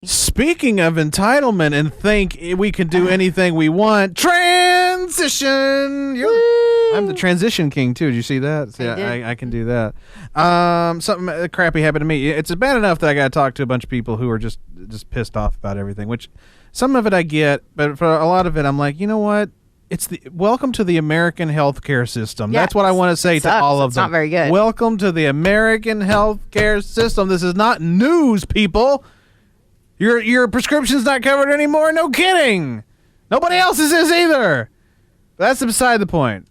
Speaking of entitlement and think we can do anything we want, transition. I'm the transition king too. Did you see that? See, I can do that. Something crappy happened to me. It's bad enough that I got to talk to a bunch of people who are just pissed off about everything. Which some of it I get, but for a lot of it, I'm like, you know what? It's the welcome to the American healthcare system. Yeah, that's what I want to say to all of them. It's not very good. Welcome to the American healthcare system. This is not news, people. Your prescription's not covered anymore? No kidding. Nobody else's is either. That's beside the point.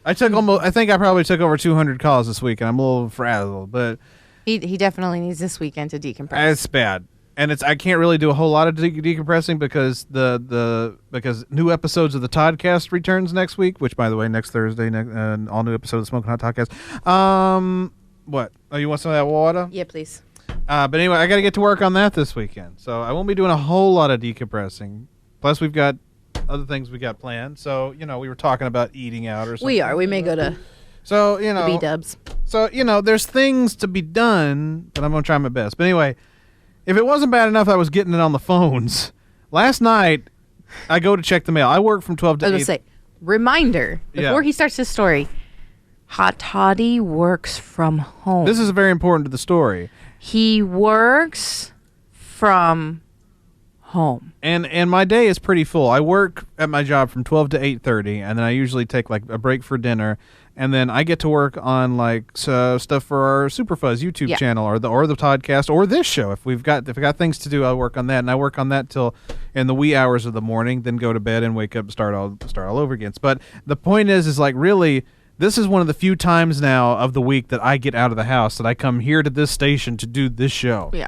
I think I probably took over 200 calls this week, and I'm a little frazzled, but he definitely needs this weekend to decompress. It's bad. And I can't really do a whole lot of decompressing because because new episodes of the Toddcast returns next week, which, by the way, next Thursday, all new episodes of Smoking Hot Toddcast. What? Oh, you want some of that water? Yeah, please. But anyway, I got to get to work on that this weekend, so I won't be doing a whole lot of decompressing. Plus, we've got other things we got planned. So, we were talking about eating out or something. We are. We may go to B-dubs. So, there's things to be done, but I'm going to try my best. But anyway, if it wasn't bad enough I was getting it on the phones, last night I go to check the mail. I work from 12 to 8. I was going to say, reminder, before he starts his story, Hot Toddy works from home. This is very important to the story. He works from home. And my day is pretty full. I work at my job from 12 to 8:30, and then I usually take like a break for dinner, and then I get to work on like stuff for our Superfuzz YouTube channel or the Toddcast or this show. If we got things to do, I'll work on that, and I work on that till in the wee hours of the morning, then go to bed and wake up and start all over again. But the point is like really, this is one of the few times now of the week that I get out of the house, that I come here to this station to do this show. Yeah.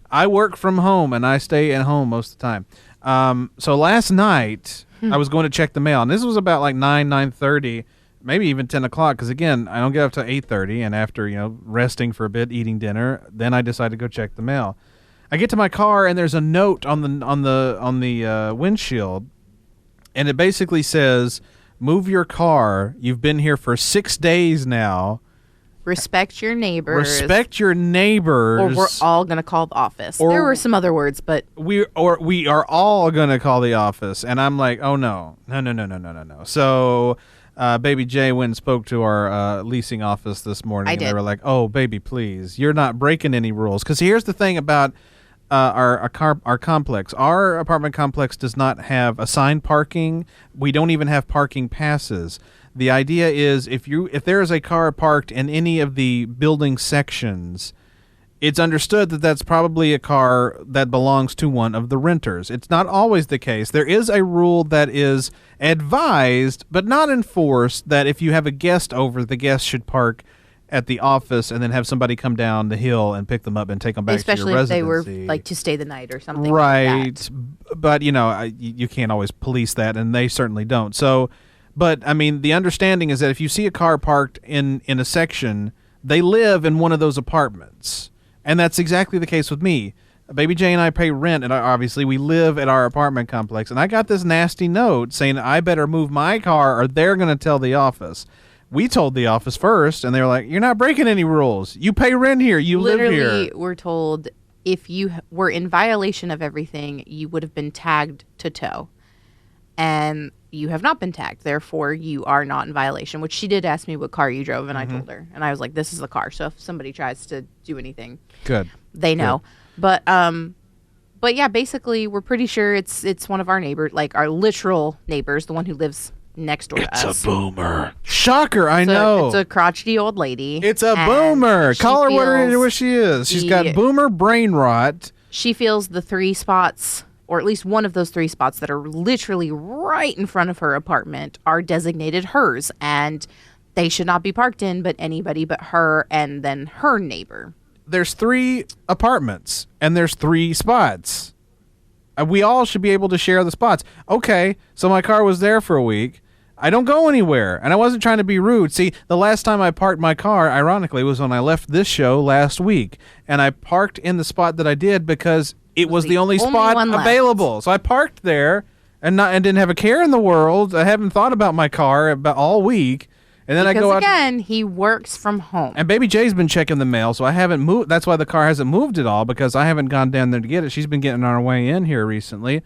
I work from home, and I stay at home most of the time. So last night, I was going to check the mail, and this was about like 9:30, maybe even 10 o'clock, because, again, I don't get up to 8:30, and after, resting for a bit, eating dinner, then I decide to go check the mail. I get to my car, and there's a note on the windshield, and it basically says, "Move your car. You've been here for 6 days now. Respect your neighbors. Respect your neighbors. Or we're all going to call the office." There were some other words, but... We are all going to call the office. And I'm like, oh, no. No. So, Baby Jay went and spoke to our leasing office this morning. And they were like, oh, baby, please. You're not breaking any rules. Because here's the thing about our complex. Our apartment complex does not have assigned parking. We don't even have parking passes. The idea is if there is a car parked in any of the building sections, it's understood that that's probably a car that belongs to one of the renters. It's not always the case. There is a rule that is advised but not enforced, that if you have a guest over, the guest should park at the office and then have somebody come down the hill and pick them up and take them back to your residency. Especially if they were like to stay the night or something right. like that. But, you can't always police that, and they certainly don't. So... But, I mean, the understanding is that if you see a car parked in a section, they live in one of those apartments. And that's exactly the case with me. Baby Jay and I pay rent, and obviously we live at our apartment complex. And I got this nasty note saying I better move my car or they're going to tell the office. We told the office first, and they were like, you're not breaking any rules. You pay rent here. You live here. Literally, we're told if you were in violation of everything, you would have been tagged to tow. And... you have not been tagged, therefore you are not in violation, which she did ask me what car you drove, and I told her, and I was like, this is the car, so if somebody tries to do anything, they know. But yeah, basically we're pretty sure it's one of our neighbors, like our literal neighbors, the one who lives next door to us. It's a boomer. Shocker, I know. It's a crotchety old lady. It's a boomer. Call her what she is. She's got boomer brain rot. She feels the 3 spots, or at least one of those 3 spots that are literally right in front of her apartment, are designated hers, and they should not be parked in but anybody but her and then her neighbor. There's 3 apartments, and there's 3 spots. We all should be able to share the spots. Okay, so my car was there for a week. I don't go anywhere, and I wasn't trying to be rude. See, the last time I parked my car, ironically, was when I left this show last week, and I parked in the spot that I did because... it was the only spot available. So I parked there and didn't have a care in the world. I haven't thought about my car all week. And then because I go out. Again, he works from home. And Baby J's been checking the mail, so I haven't moved. That's why the car hasn't moved at all, because I haven't gone down there to get it. She's been getting on her way in here recently.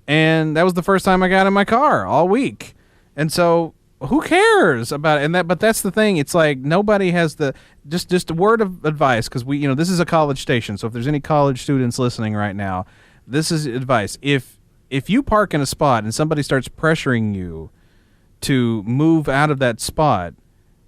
And that was the first time I got in my car all week. And so who cares about it? But that's the thing. It's like nobody has just a word of advice, because this is a college station. So if there's any college students listening right now, this is advice. If you park in a spot and somebody starts pressuring you to move out of that spot,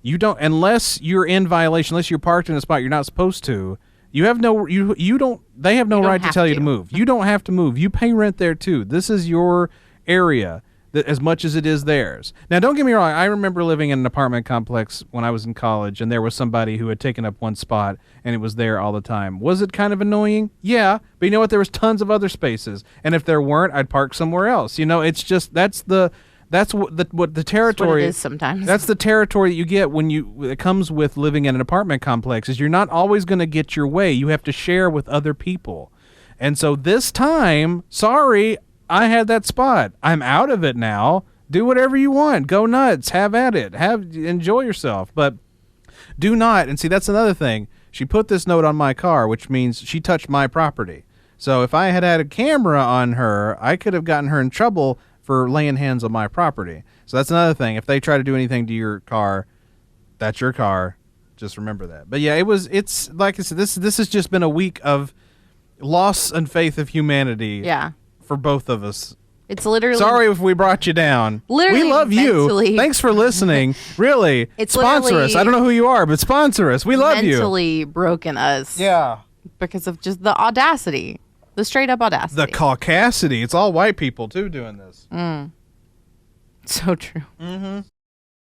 you don't, unless you're in violation, unless you're parked in a spot you're not supposed to, they have no right to tell you to move. You don't have to move. You pay rent there too. This is your area as much as it is theirs. Now, don't get me wrong. I remember living in an apartment complex when I was in college, and there was somebody who had taken up one spot, and it was there all the time. Was it kind of annoying? Yeah. But you know what? There was tons of other spaces. And if there weren't, I'd park somewhere else. It's just, that's the territory. That's what it is sometimes. That's the territory that you get it comes with living in an apartment complex, is you're not always going to get your way. You have to share with other people. And so this time, sorry, I had that spot. I'm out of it now. Do whatever you want. Go nuts. Have at it. Enjoy yourself. But do not. And see, that's another thing. She put this note on my car, which means she touched my property. So if I had a camera on her, I could have gotten her in trouble for laying hands on my property. So that's another thing. If they try to do anything to your car, that's your car. Just remember that. But yeah, it's like I said, this has just been a week of loss and faith of humanity. Yeah. For both of us. It's literally... Sorry if we brought you down. Literally, we love you. Thanks for listening. Really. Sponsor us. I don't know who you are, but sponsor us. We love you. Mentally broken us. Yeah. Because of just the audacity. The straight up audacity. The caucasity. It's all white people, too, doing this. So true. Mm-hmm.